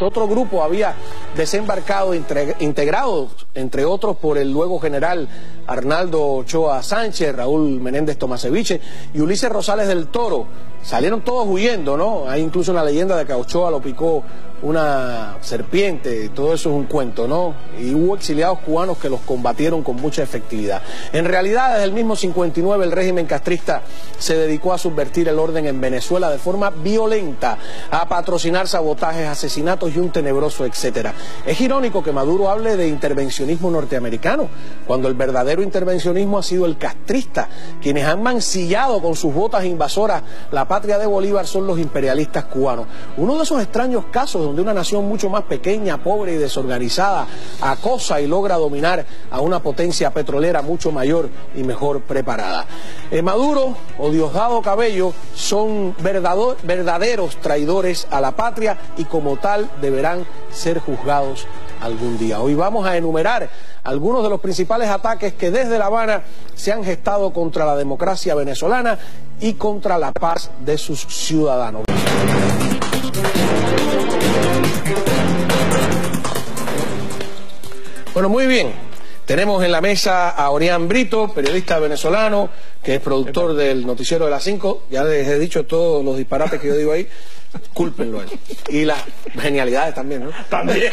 Otro grupo había desembarcado, integrado, entre otros, por el luego general Arnaldo Ochoa Sánchez, Raúl Menéndez Tomaseviche y Ulises Rosales del Toro. Salieron todos huyendo, ¿no? Hay incluso una leyenda de que a Ochoa lo picó una serpiente, todo eso es un cuento, ¿no? Y hubo exiliados cubanos que los combatieron con mucha efectividad. En realidad, desde el mismo 59, el régimen castrista se dedicó a subvertir el orden en Venezuela de forma violenta, a patrocinar sabotajes, asesinatos y un tenebroso etcétera. Es irónico que Maduro hable de intervencionismo norteamericano, cuando el verdadero intervencionismo ha sido el castrista. Quienes han mancillado con sus botas invasoras la patria de Bolívar son los imperialistas cubanos. Uno de esos extraños casos donde una nación mucho más pequeña, pobre y desorganizada acosa y logra dominar a una potencia petrolera mucho mayor y mejor preparada. Maduro o Diosdado Cabello son verdaderos traidores a la patria y como tal deberán ser juzgados algún día. Hoy vamos a enumerar algunos de los principales ataques que desde La Habana se han gestado contra la democracia venezolana y contra la paz de sus ciudadanos. Bueno, muy bien. Tenemos en la mesa a Orián Brito, periodista venezolano, que es productor del noticiero de las 5. Ya les he dicho todos los disparates que yo digo ahí. Cúlpenlo a él. Y las genialidades también, ¿no? También.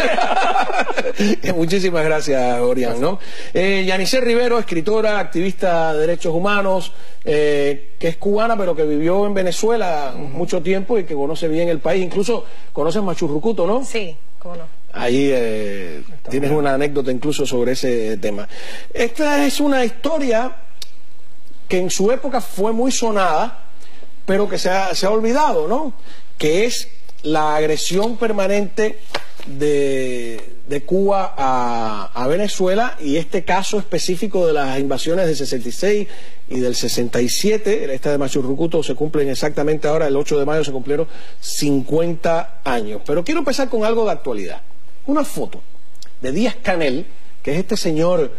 Muchísimas gracias, Orián, ¿no? Yanisset Rivero, escritora, activista de derechos humanos, que es cubana, pero que vivió en Venezuela mucho tiempo y que conoce bien el país. Incluso conoces Machurrucuto, ¿no? Sí, cómo no. Ahí tienes una anécdota incluso sobre ese tema. Esta es una historia que en su época fue muy sonada, pero que se ha olvidado, ¿no? Que es la agresión permanente de Cuba a Venezuela, y este caso específico de las invasiones del 66 y del 67, esta de Machurrucuto se cumplen exactamente ahora, el 8 de mayo se cumplieron 50 años. Pero quiero empezar con algo de actualidad. Una foto de Díaz-Canel, que es este señor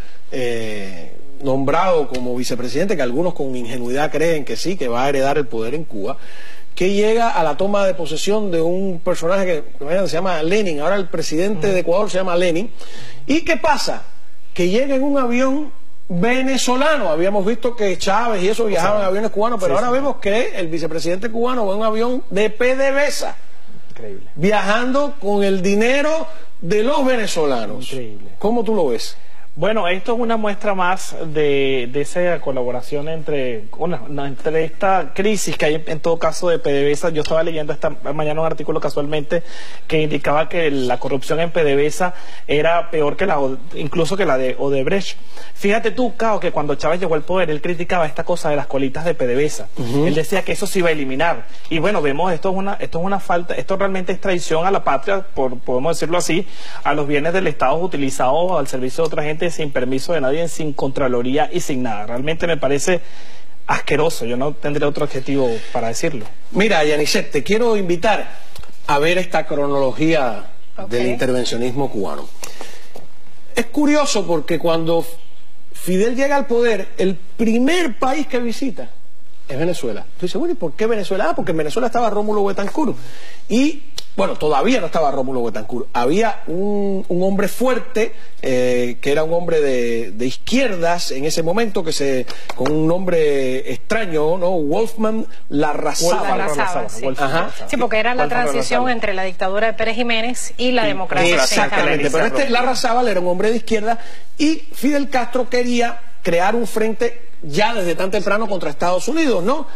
nombrado como vicepresidente, que algunos con ingenuidad creen que sí, que va a heredar el poder en Cuba, que llega a la toma de posesión de un personaje que se llama Lenin. Ahora el presidente de Ecuador se llama Lenin. ¿Y qué pasa? Que llega en un avión venezolano. Habíamos visto que Chávez y eso viajaban en aviones cubanos, pero ahora vemos que el vicepresidente cubano va en un avión de PDVSA. Increíble. Viajando con el dinero de los venezolanos. Increíble. ¿Cómo tú lo ves? Bueno, esto es una muestra más de esa colaboración entre esta crisis que hay en todo caso de PDVSA. Yo estaba leyendo esta mañana un artículo casualmente que indicaba que la corrupción en PDVSA era peor que incluso que la de Odebrecht. Fíjate tú, Cao, que cuando Chávez llegó al poder, él criticaba esta cosa de las colitas de PDVSA. Él decía que eso se iba a eliminar. Y bueno, vemos, esto es una falta, esto realmente es traición a la patria, podemos decirlo así, a los bienes del Estado utilizados al servicio de otra gente sin permiso de nadie, sin contraloría y sin nada. Realmente me parece asqueroso. Yo no tendría otro adjetivo para decirlo. Mira, Yanisset, te quiero invitar a ver esta cronología del intervencionismo cubano. Es curioso porque cuando Fidel llega al poder, el primer país que visita es Venezuela. Tú dices, bueno, ¿y por qué Venezuela? Ah, porque en Venezuela estaba Rómulo Betancourt. Y bueno, todavía no estaba Rómulo Betancourt. Había un hombre fuerte, que era un hombre de izquierdas en ese momento, con un nombre extraño, ¿no? Wolfman Larrazábal. Sí. Sí, porque era la transición entre la dictadura de Pérez Jiménez y la democracia. Exactamente, pero este Larrazábal era un hombre de izquierda y Fidel Castro quería crear un frente ya desde tan temprano contra Estados Unidos, ¿no?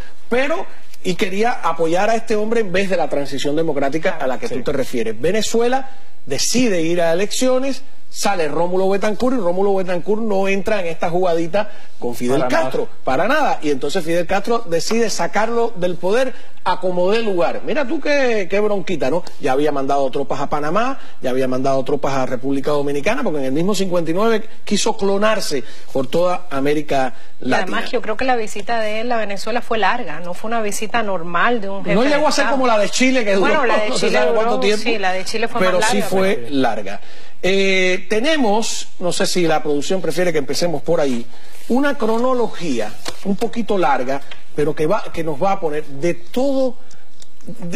Y quería apoyar a este hombre en vez de la transición democrática a la que tú te refieres. Venezuela decide ir a elecciones, sale Rómulo Betancourt y Rómulo Betancourt no entra en esta jugadita con Fidel Castro, para nada. Y entonces Fidel Castro decide sacarlo del poder a como dé lugar. Mira tú qué bronquita, ¿no? Ya había mandado tropas a Panamá, ya había mandado tropas a República Dominicana, porque en el mismo 59 quiso clonarse por toda América Latina. Además, yo creo que la visita de él a Venezuela fue larga, no fue una visita normal de un jefe. No llegó a ser como la de Chile, que duró la de no Chile se sabe cuánto tiempo. Sí, la de Chile fue pero más larga. Sí fue larga. Tenemos, no sé si la producción prefiere que empecemos por ahí, una cronología un poquito larga, pero que nos va a poner de todo.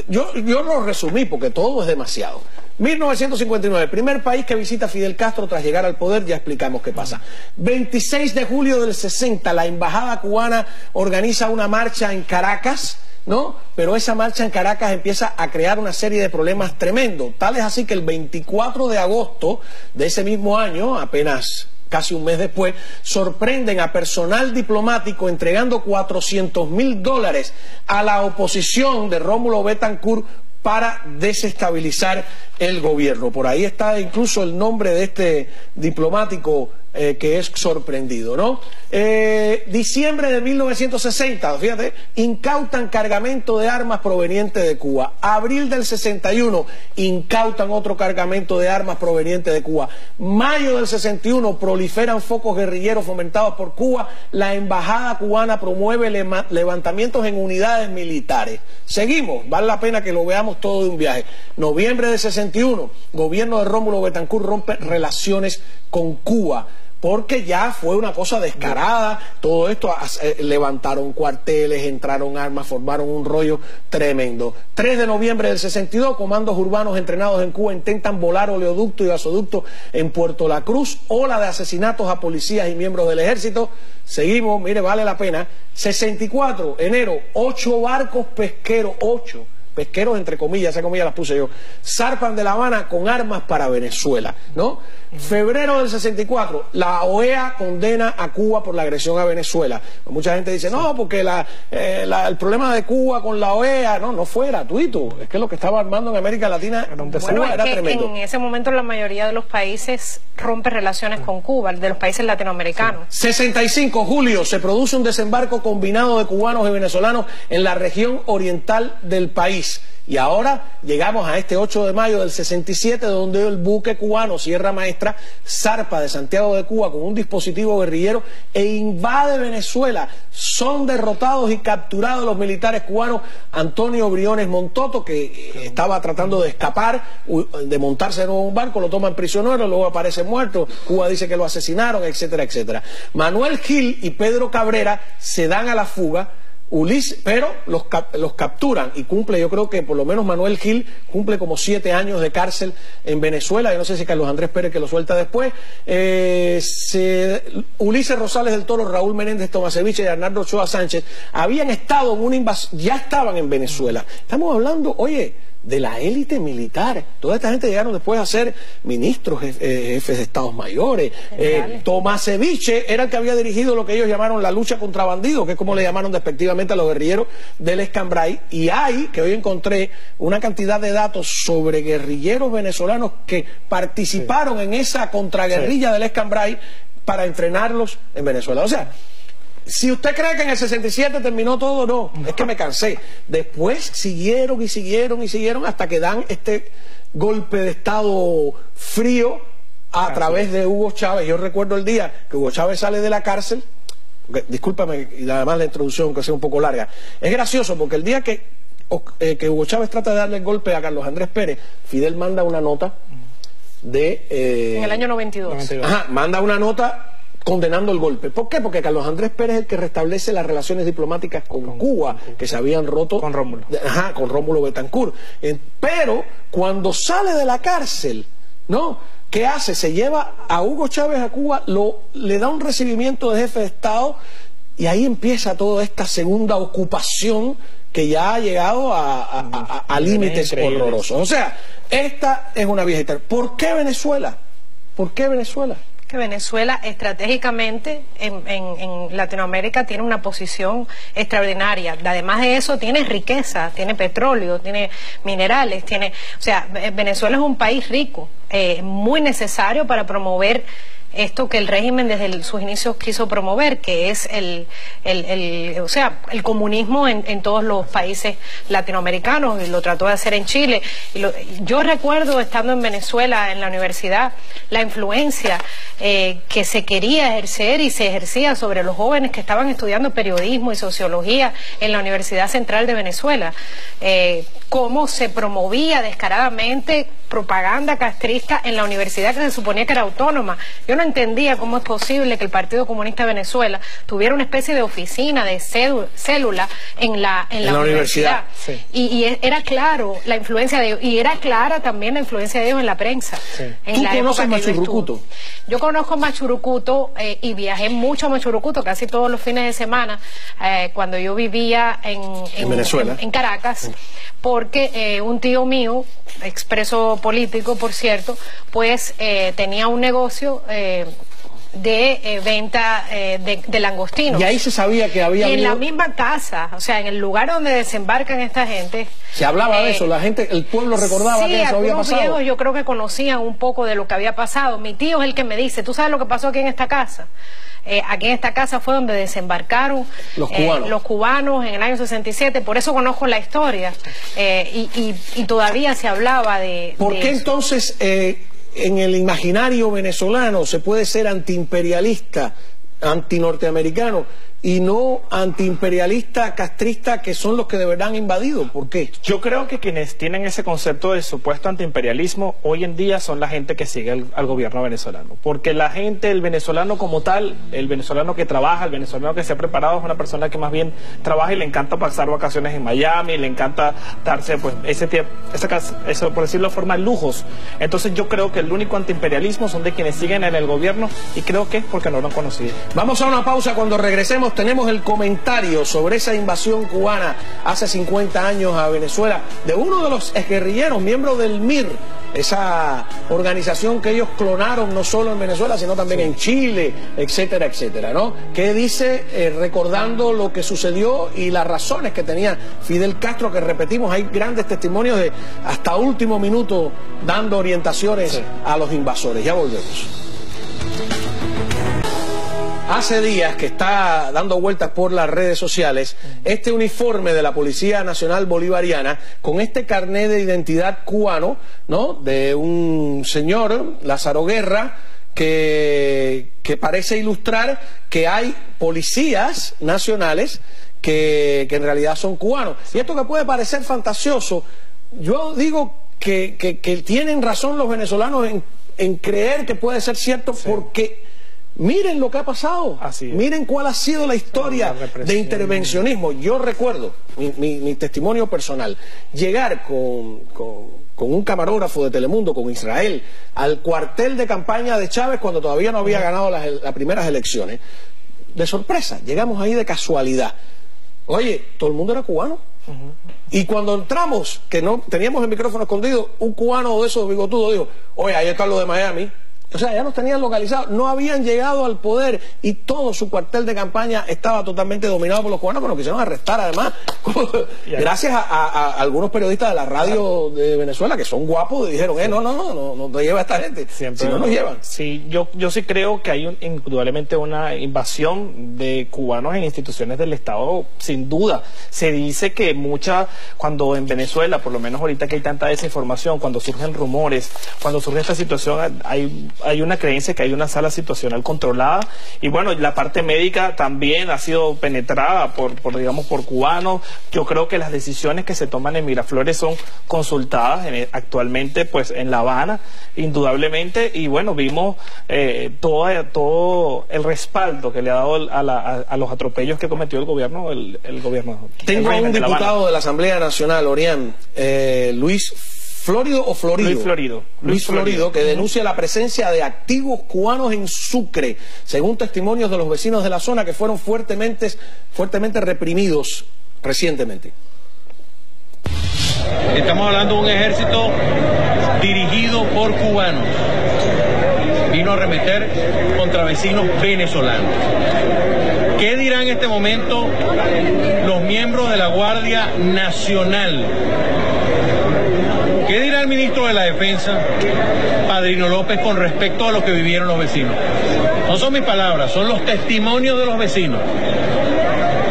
Yo lo resumí porque todo es demasiado, 1959, primer país que visita Fidel Castro tras llegar al poder, ya explicamos qué pasa. 26 de julio del 60, la embajada cubana organiza una marcha en Caracas, ¿no? Pero esa marcha en Caracas empieza a crear una serie de problemas tremendos. Tal es así que el 24 de agosto de ese mismo año, apenas casi un mes después, sorprenden a personal diplomático entregando $400.000 a la oposición de Rómulo Betancourt para desestabilizar el gobierno. Por ahí está incluso el nombre de este diplomático que es sorprendido, ¿no? Diciembre de 1960, fíjate, incautan cargamento de armas proveniente de Cuba. Abril del 61, incautan otro cargamento de armas proveniente de Cuba. Mayo del 61, proliferan focos guerrilleros fomentados por Cuba. La embajada cubana promueve levantamientos en unidades militares. Seguimos, vale la pena que lo veamos todo de un viaje. Noviembre del 61, gobierno de Rómulo Betancourt rompe relaciones con Cuba, porque ya fue una cosa descarada, todo esto, levantaron cuarteles, entraron armas, formaron un rollo tremendo. 3 de noviembre del 62, comandos urbanos entrenados en Cuba intentan volar oleoducto y gasoducto en Puerto La Cruz, ola de asesinatos a policías y miembros del ejército. Seguimos, mire, vale la pena. 64, enero, 8 barcos pesqueros, 8 pesqueros entre comillas, esa comillas las puse yo, zarpan de La Habana con armas para Venezuela, ¿no? Febrero del 64, la OEA condena a Cuba por la agresión a Venezuela. Mucha gente dice, no, porque el problema de Cuba con la OEA, no fue gratuito, es que lo que estaba armando en América Latina era tremendo. En ese momento la mayoría de los países rompe relaciones con Cuba, de los países latinoamericanos. 65, julio, se produce un desembarco combinado de cubanos y venezolanos en la región oriental del país. Y ahora llegamos a este 8 de mayo del 67, donde el buque cubano Sierra Maestra zarpa de Santiago de Cuba con un dispositivo guerrillero e invade Venezuela. Son derrotados y capturados los militares cubanos Antonio Briones Montoto, que estaba tratando de escapar, de montarse en un barco, lo toman prisionero, luego aparece muerto, Cuba dice que lo asesinaron, etcétera, etcétera. Manuel Gil y Pedro Cabrera se dan a la fuga, pero los capturan y cumple, yo creo que por lo menos Manuel Gil cumple como 7 años de cárcel en Venezuela. Yo no sé si Carlos Andrés Pérez, que lo suelta después. Ulises Rosales del Toro, Raúl Menéndez Tomasevich y Arnaldo Ochoa Sánchez habían estado en una invasión, ya estaban en Venezuela. Estamos hablando, oye, de la élite militar. Toda esta gente llegaron después a ser ministros, jefes de estados mayores. Tomasevich era el que había dirigido lo que ellos llamaron la lucha contra bandidos, que es como le llamaron despectivamente a los guerrilleros del Escambray. Y hay, que hoy encontré, una cantidad de datos sobre guerrilleros venezolanos que participaron en esa contraguerrilla del Escambray para entrenarlos en Venezuela. O sea, si usted cree que en el 67 terminó todo, no, es que me cansé. Después siguieron y siguieron y siguieron hasta que dan este golpe de estado frío a través de Hugo Chávez. Yo recuerdo el día que Hugo Chávez sale de la cárcel, discúlpame, y además la introducción que sea un poco larga. Es gracioso porque el día que Hugo Chávez trata de darle el golpe a Carlos Andrés Pérez, Fidel manda una nota en el año 92. Ajá, manda una nota condenando el golpe. ¿Por qué? Porque Carlos Andrés Pérez es el que restablece las relaciones diplomáticas con Cuba, que se habían roto con Rómulo. Con Rómulo Betancourt. Pero cuando sale de la cárcel, ¿no? ¿Qué hace? Se lleva a Hugo Chávez a Cuba, le da un recibimiento de jefe de Estado y ahí empieza toda esta segunda ocupación que ya ha llegado a límites horrorosos. O sea, esta es una vieja historia. ¿Por qué Venezuela? ¿Por qué Venezuela? Que Venezuela estratégicamente en Latinoamérica tiene una posición extraordinaria. Además de eso tiene riqueza, tiene petróleo, tiene minerales, o sea, Venezuela es un país rico, muy necesario para promover esto que el régimen desde sus inicios quiso promover, que es el comunismo en todos los países latinoamericanos, y lo trató de hacer en Chile. Yo recuerdo, estando en Venezuela, en la universidad, la influencia que se quería ejercer y se ejercía sobre los jóvenes que estaban estudiando periodismo y sociología en la Universidad Central de Venezuela, cómo se promovía descaradamente propaganda castrista en la universidad que se suponía que era autónoma. Yo no entendía cómo es posible que el Partido Comunista de Venezuela tuviera una especie de oficina, de célula en la universidad. Sí. Y era claro la influencia de ellos, y era clara también la influencia de ellos en la prensa. Sí. En ¿Tú conoces Machurucuto? Yo conozco Machurucuto y viajé mucho a Machurucuto casi todos los fines de semana cuando yo vivía en Venezuela, en Caracas, porque un tío mío, expreso político por cierto, pues tenía un negocio de venta de langostinos. Y ahí se sabía que había... Y en la misma casa, o sea, en el lugar donde desembarcan esta gente... Se hablaba de eso, la gente, el pueblo recordaba que eso había pasado. Viejos yo creo que conocían un poco de lo que había pasado. Mi tío es el que me dice, ¿tú sabes lo que pasó aquí en esta casa? Aquí en esta casa fue donde desembarcaron los cubanos en el año 67, por eso conozco la historia y todavía se hablaba de... ¿Por qué entonces en el imaginario venezolano se puede ser antiimperialista, antinorteamericano y no antiimperialista, castrista, que son los que de verdad han invadido? ¿Por qué? Yo creo que quienes tienen ese concepto de supuesto antiimperialismo hoy en día son la gente que sigue al gobierno venezolano. Porque la gente, el venezolano como tal, el venezolano que trabaja, el venezolano que se ha preparado, es una persona que más bien trabaja y le encanta pasar vacaciones en Miami, le encanta darse pues ese tiempo, eso por decirlo de forma, lujos. Entonces yo creo que el único antiimperialismo son de quienes siguen en el gobierno y creo que es porque no lo han conocido. Vamos a una pausa. Cuando regresemos tenemos el comentario sobre esa invasión cubana hace 50 años a Venezuela de uno de los exguerrilleros, miembro del MIR, esa organización que ellos clonaron no solo en Venezuela, sino también en Chile, etcétera, etcétera, ¿no? Que dice, recordando lo que sucedió y las razones que tenía Fidel Castro, que repetimos, hay grandes testimonios de hasta último minuto dando orientaciones a los invasores. Ya volvemos. Hace días que está dando vueltas por las redes sociales este uniforme de la Policía Nacional Bolivariana con este carnet de identidad cubano, ¿no? De un señor, Lázaro Guerra, que parece ilustrar que hay policías nacionales que en realidad son cubanos. Y esto que puede parecer fantasioso, yo digo que tienen razón los venezolanos en creer que puede ser cierto, porque... miren lo que ha pasado, miren cuál ha sido la historia de intervencionismo. Yo recuerdo, mi testimonio personal, llegar con un camarógrafo de Telemundo, con Israel, al cuartel de campaña de Chávez cuando todavía no había ganado las primeras elecciones. De sorpresa, llegamos ahí de casualidad. Oye, todo el mundo era cubano. Y cuando entramos, que no teníamos el micrófono escondido, un cubano de esos bigotudos dijo, oye, ahí está lo de Miami. O sea, ya nos tenían localizados, no habían llegado al poder y todo su cuartel de campaña estaba totalmente dominado por los cubanos, pero nos quisieron arrestar además, gracias a algunos periodistas de la radio de Venezuela que son guapos y dijeron, no te lleva esta gente, siempre, si no nos llevan. Sí, yo sí creo que hay indudablemente una invasión de cubanos en instituciones del Estado, sin duda. Se dice que cuando en Venezuela, por lo menos ahorita que hay tanta desinformación, cuando surgen rumores, cuando surge esta situación, hay una creencia que hay una sala situacional controlada y bueno, la parte médica también ha sido penetrada por cubanos. Yo creo que las decisiones que se toman en Miraflores son consultadas actualmente pues en La Habana, indudablemente, y bueno, vimos todo el respaldo que le ha dado a los atropellos que cometió el gobierno. Tengo a un diputado de la Asamblea Nacional, Orián, Luis Florido, que denuncia la presencia de activos cubanos en Sucre, según testimonios de los vecinos de la zona que fueron fuertemente reprimidos recientemente. Estamos hablando de un ejército dirigido por cubanos. Vino a arremeter contra vecinos venezolanos. ¿Qué dirán en este momento los miembros de la Guardia Nacional? ¿Qué dirá el ministro de la Defensa, Padrino López, con respecto a lo que vivieron los vecinos? No son mis palabras, son los testimonios de los vecinos.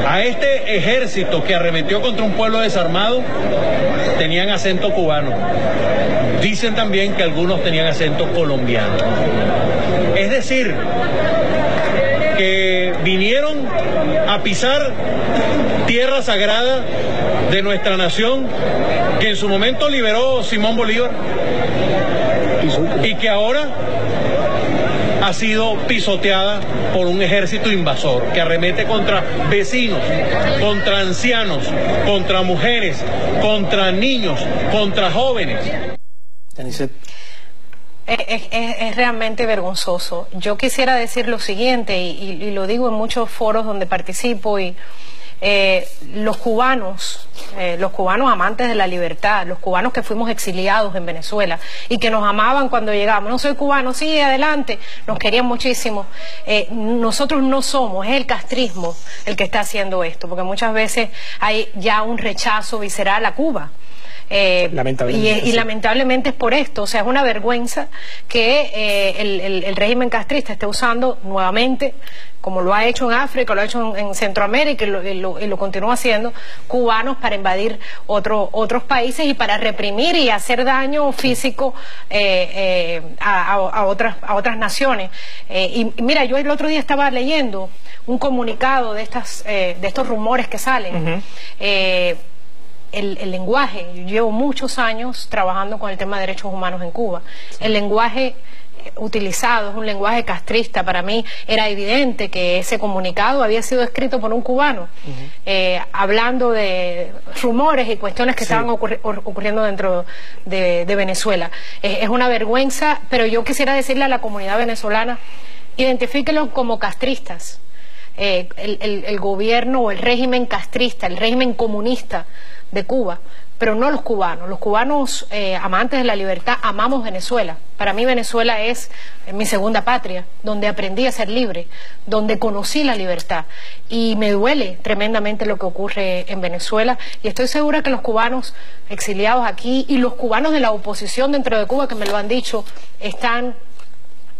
A este ejército que arremetió contra un pueblo desarmado, tenían acento cubano. Dicen también que algunos tenían acento colombiano. Es decir, que vinieron a pisar tierra sagrada de nuestra nación, que en su momento liberó Simón Bolívar y que ahora ha sido pisoteada por un ejército invasor que arremete contra vecinos, contra ancianos, contra mujeres, contra niños, contra jóvenes. Es realmente vergonzoso. Yo quisiera decir lo siguiente, y lo digo en muchos foros donde participo, y los cubanos amantes de la libertad, los cubanos que fuimos exiliados en Venezuela y que nos amaban cuando llegamos, no soy cubano, sí, adelante, nos querían muchísimo. Nosotros no somos, es el castrismo el que está haciendo esto, porque muchas veces hay ya un rechazo visceral a Cuba. Lamentablemente, y lamentablemente es por esto, o sea, es una vergüenza que el régimen castrista esté usando nuevamente, como lo ha hecho en África, lo ha hecho en Centroamérica y lo continúa haciendo, cubanos para invadir otros países y para reprimir y hacer daño físico a otras naciones. Y mira, yo el otro día estaba leyendo un comunicado de estos rumores que salen. El lenguaje, yo llevo muchos años trabajando con el tema de derechos humanos en Cuba. Sí. El lenguaje utilizado es un lenguaje castrista. Para mí era evidente que ese comunicado había sido escrito por un cubano, hablando de rumores y cuestiones que estaban ocurriendo dentro de Venezuela. Es una vergüenza, pero yo quisiera decirle a la comunidad venezolana, identifíquenlo como castristas. El gobierno o el régimen castrista, el régimen comunista de Cuba, pero no los cubanos. Los cubanos amantes de la libertad amamos Venezuela. Para mí Venezuela es mi segunda patria, donde aprendí a ser libre, donde conocí la libertad, y me duele tremendamente lo que ocurre en Venezuela, y estoy segura que los cubanos exiliados aquí y los cubanos de la oposición dentro de Cuba, que me lo han dicho, están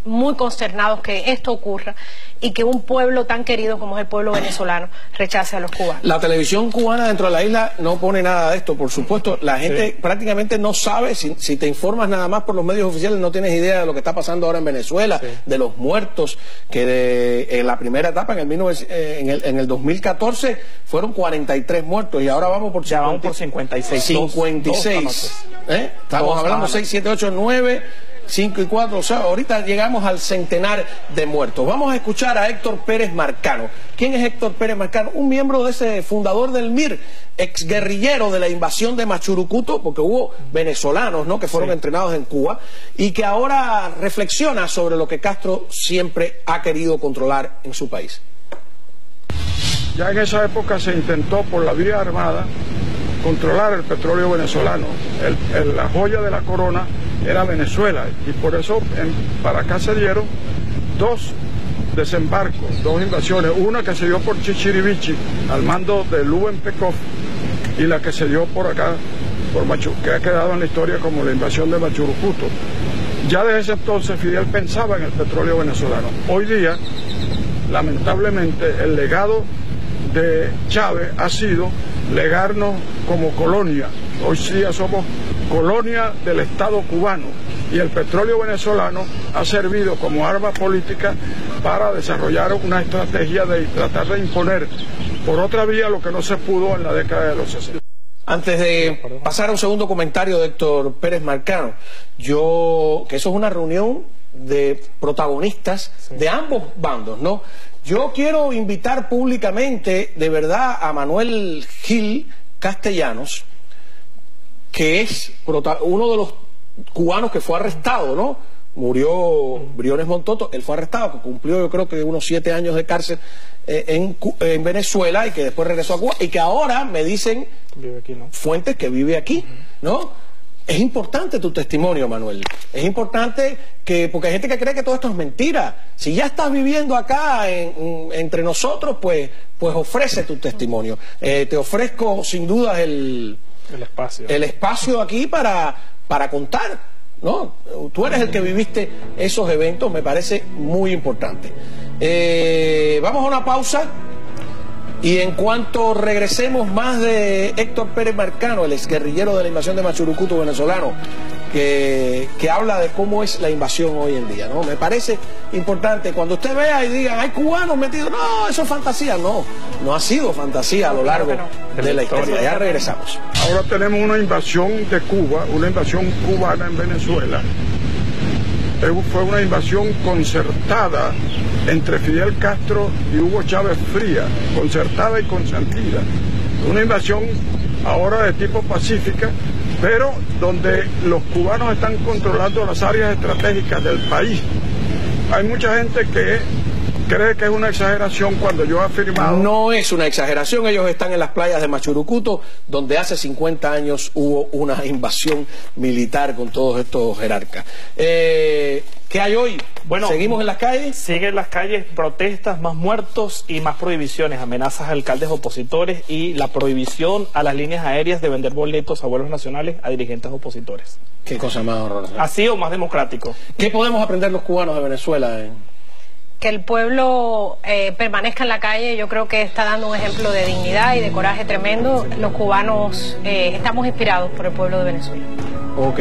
muy consternados que esto ocurra y que un pueblo tan querido como es el pueblo venezolano rechace a los cubanos. La televisión cubana dentro de la isla no pone nada de esto, por supuesto. La gente prácticamente no sabe, si te informas nada más por los medios oficiales, no tienes idea de lo que está pasando ahora en Venezuela, de los muertos, que en la primera etapa, en el 2014, fueron 43 muertos y ahora vamos por 56. 56. Estamos hablando 6, 7, 8, 9... 5 y 4, o sea, ahorita llegamos al centenar de muertos. Vamos a escuchar a Héctor Pérez Marcano. ¿Quién es Héctor Pérez Marcano? Un miembro de ese fundador del MIR, exguerrillero de la invasión de Machurucuto, porque hubo venezolanos, ¿no?, que fueron entrenados en Cuba, y que ahora reflexiona sobre lo que Castro siempre ha querido controlar en su país. Ya en esa época se intentó por la vía armada controlar el petróleo venezolano. La joya de la corona era Venezuela, y por eso para acá se dieron 2 desembarcos, 2 invasiones, una que se dio por Chichirivichi al mando de Lubin Pekov, y la que se dio por acá, que ha quedado en la historia como la invasión de Machurucuto. Ya desde ese entonces Fidel pensaba en el petróleo venezolano. Hoy día, lamentablemente, el legado de Chávez ha sido legarnos como colonia. Hoy día somos colonia del Estado cubano, y el petróleo venezolano ha servido como arma política para desarrollar una estrategia de tratar de imponer por otra vía lo que no se pudo en la década de los 60. Antes de pasar a un segundo comentario de Héctor Pérez Marcano, que eso es una reunión de protagonistas de ambos bandos, ¿no? Yo quiero invitar públicamente, de verdad, a Manuel Gil Castellanos, que es uno de los cubanos que fue arrestado, ¿no? Murió Briones Montoto, él fue arrestado, que cumplió yo creo que unos 7 años de cárcel en Venezuela, y que después regresó a Cuba, y que ahora me dicen vive aquí, ¿no?, fuentes que vive aquí, ¿no? Es importante tu testimonio, Manuel. Es importante porque hay gente que cree que todo esto es mentira. Si ya estás viviendo acá entre nosotros, pues ofrece tu testimonio. Te ofrezco sin duda el espacio aquí para contar, ¿no? Tú eres el que viviste esos eventos, me parece muy importante. Vamos a una pausa. Y en cuanto regresemos, más de Héctor Pérez Marcano, el exguerrillero de la invasión de Machurucuto venezolano, que habla de cómo es la invasión hoy en día, ¿no? Me parece importante cuando usted vea y diga, hay cubanos metidos, no, eso es fantasía, no ha sido fantasía a lo largo de la historia. Ya regresamos. Ahora tenemos una invasión de Cuba, una invasión cubana en Venezuela. Fue una invasión concertada entre Fidel Castro y Hugo Chávez Frías, concertada y consentida. Una invasión ahora de tipo pacífica, pero donde los cubanos están controlando las áreas estratégicas del país. Hay mucha gente que cree que es una exageración cuando yo he afirmado... No es una exageración, ellos están en las playas de Machurucuto, donde hace 50 años hubo una invasión militar con todos estos jerarcas. ¿Qué hay hoy? Bueno, ¿seguimos en las calles? Siguen las calles, protestas, más muertos y más prohibiciones, amenazas a alcaldes opositores y la prohibición a las líneas aéreas de vender boletos a vuelos nacionales a dirigentes opositores. Qué cosa más horrorosa. ¿Así o más democrático? ¿Qué podemos aprender los cubanos de Venezuela? Que el pueblo permanezca en la calle, yo creo que está dando un ejemplo de dignidad y de coraje tremendo. Los cubanos estamos inspirados por el pueblo de Venezuela. Ok.